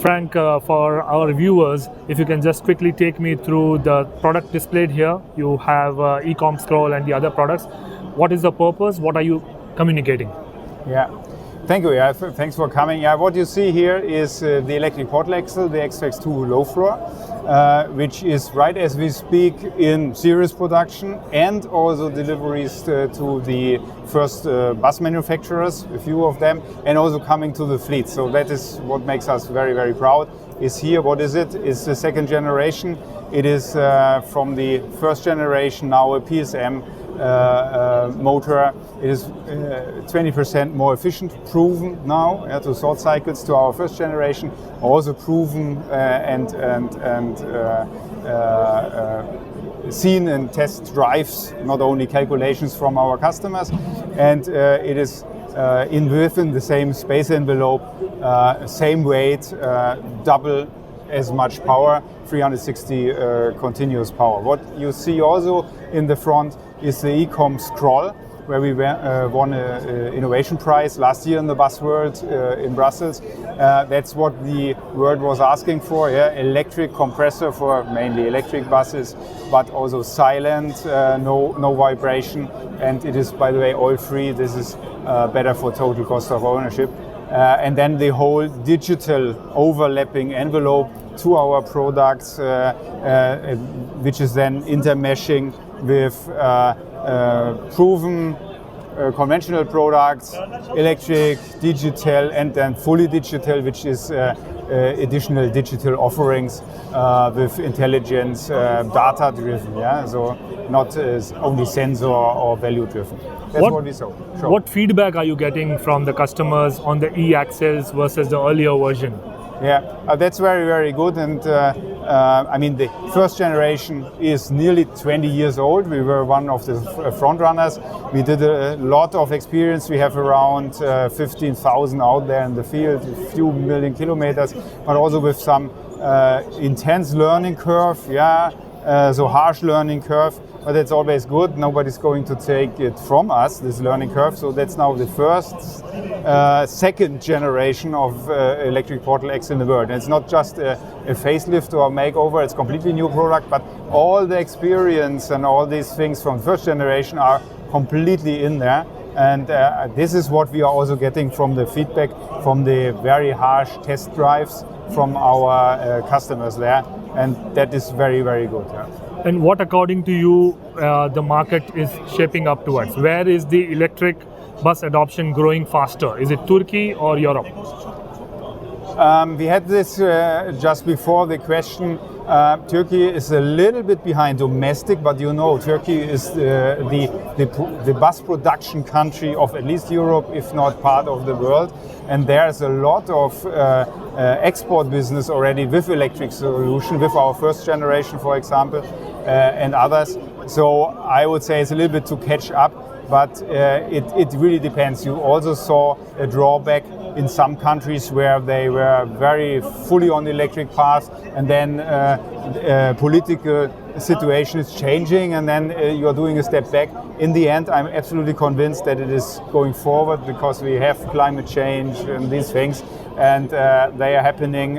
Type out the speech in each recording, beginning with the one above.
Frank, for our viewers, if you can just quickly take me through the product displayed here. You have e-com scroll and the other products. What is the purpose? What are you communicating? Yeah, thank you. Yeah, thanks for coming. Yeah, what you see here is the electric portal axle, the AxTrax 2 low floor, which is right as we speak in series production and also deliveries to the first bus manufacturers, a few of them, and also coming to the fleet. So that is what makes us very, very proud. Is here, what is it? It's the second generation. It is from the first generation now a PSM motor. It is 20% more efficient, proven now to sort cycles to our first generation, also proven and seen in test drives, not only calculations from our customers, and it is within the same space envelope, same weight, double as much power, 360 continuous power. What you see also in the front is the e-com scroll, where we won an innovation prize last year in the Busworld in Brussels. That's what the world was asking for, yeah? Electric compressor for mainly electric buses, but also silent, no vibration, and it is, by the way, oil free. This is better for total cost of ownership. And then the whole digital overlapping envelope to our products, which is then intermeshing with proven conventional products, electric, digital, and then fully digital, which is additional digital offerings with intelligence, data driven, yeah? So not only sensor or value driven. That's what we saw. Sure. What feedback are you getting from the customers on the e-axles versus the earlier version? Yeah, that's very, very good. And I mean, the first generation is nearly 20 years old. We were one of the front runners. We did a lot of experience. We have around 15,000 out there in the field, a few million kilometers, but also with some intense learning curve. Yeah, so harsh learning curve. But it's always good. Nobody's going to take it from us, this learning curve. So that's now the first, second generation of electric portal axle in the world. And it's not just a facelift or a makeover, it's a completely new product, but all the experience and all these things from first generation are completely in there. And this is what we are also getting from the feedback from the very harsh test drives from our customers there. And that is very, very good. Yeah. And what, according to you, the market is shaping up towards? Where is the electric bus adoption growing faster? Is it Turkey or Europe? We had this just before the question. Turkey is a little bit behind domestic, but you know, Turkey is the bus production country of at least Europe, if not part of the world. And there's a lot of export business already with electric solution, with our first generation, for example, and others. So I would say it's a little bit to catch up, but it really depends. You also saw a drawback in some countries where they were very fully on the electric path, and then political situation is changing, and then you are doing a step back. In the end, I'm absolutely convinced that it is going forward because we have climate change and these things, and they are happening.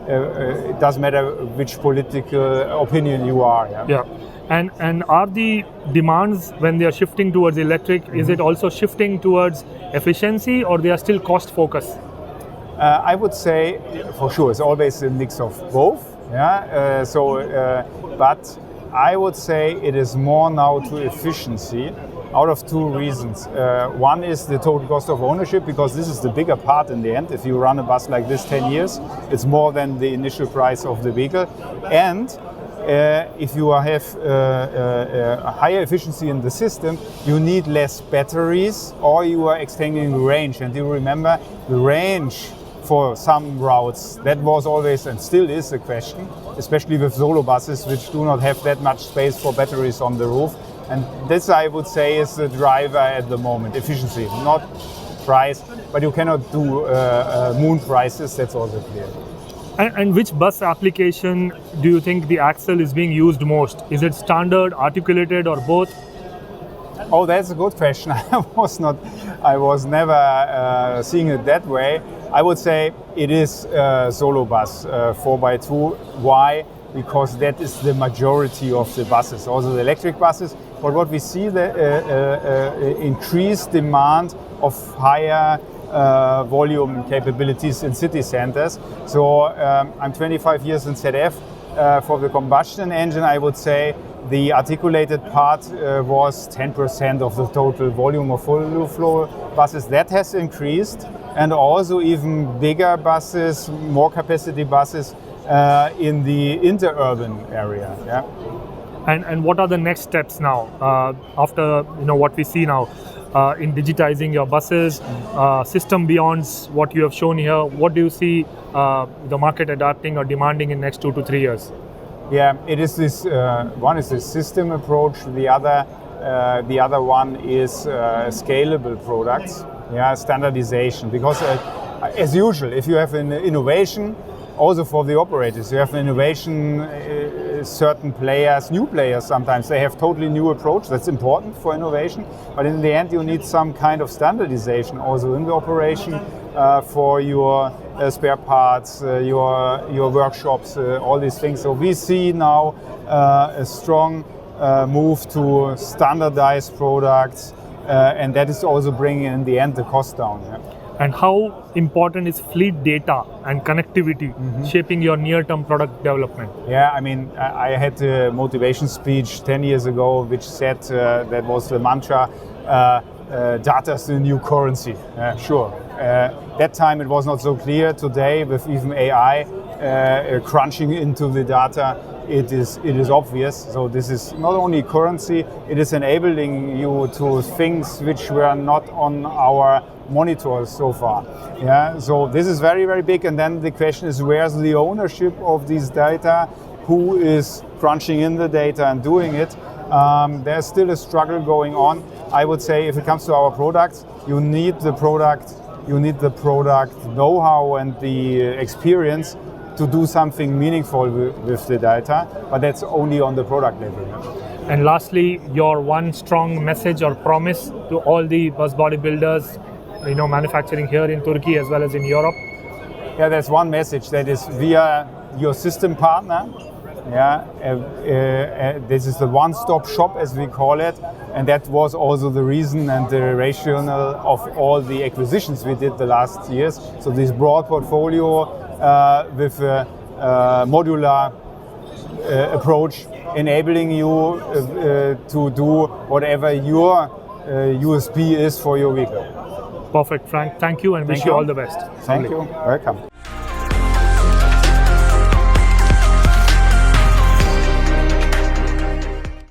It doesn't matter which political opinion you are. Yeah. Yeah. And are the demands, when they are shifting towards electric, is it also shifting towards efficiency, or they are still cost focused? I would say for sure it's always a mix of both. Yeah. But I would say it is more now to efficiency out of two reasons. One is the total cost of ownership, because this is the bigger part in the end. If you run a bus like this 10 years, it's more than the initial price of the vehicle. And if you have a higher efficiency in the system, you need less batteries, or you are extending the range. And you remember the range for some routes, that was always and still is a question, especially with solo buses, which do not have that much space for batteries on the roof. And this, I would say, is the driver at the moment, efficiency, not price. But you cannot do moon prices, that's also clear. And which bus application do you think the axle is being used most? Is it standard, articulated, or both? Oh, that's a good question. I was never seeing it that way. I would say it is solo bus 4x2. Why? Because that is the majority of the buses, also the electric buses. But what we see, the increased demand of higher volume capabilities in city centers. So I'm 25 years in ZF. For the combustion engine, I would say the articulated part was 10% of the total volume of full flow buses. That has increased, and also even bigger buses, more capacity buses in the interurban area. Yeah. And what are the next steps now after what we see now in digitizing your buses, system beyond what you have shown here? What do you see the market adapting or demanding in next 2 to 3 years? Yeah, it is this. One is the system approach. The other one is scalable products. Yeah, standardization. Because as usual, if you have an innovation, also for the operators, you have an innovation. Certain players, new players, sometimes they have totally new approach. That's important for innovation. But in the end, you need some kind of standardization also in the operation for your spare parts, your workshops, all these things. So we see now a strong move to standardize products, and that is also bringing in the end the cost down. Yeah. And how important is fleet data and connectivity shaping your near-term product development? Yeah, I mean, I had a motivation speech 10 years ago which said that was the mantra, data is the new currency. Sure. That time it was not so clear. Today, with even AI crunching into the data, it is obvious. So this is not only currency, it is enabling you to things which were not on our monitors so far. Yeah, so this is very, very big. And then the question is, where's the ownership of these data? Who is crunching in the data and doing it? There's still a struggle going on. I would say if it comes to our products, you need the product know-how and the experience to do something meaningful with the data, but that's only on the product level. And lastly, your one strong message or promise to all the bus bodybuilders, manufacturing here in Turkey as well as in Europe? Yeah, there's one message, that is we are your system partner. Yeah, this is the one-stop shop, as we call it, and that was also the reason and the rationale of all the acquisitions we did the last years. So this broad portfolio with a modular approach, enabling you to do whatever your USP is for your vehicle. Perfect, Frank. Thank you and wish you all the best. Thank you. Welcome.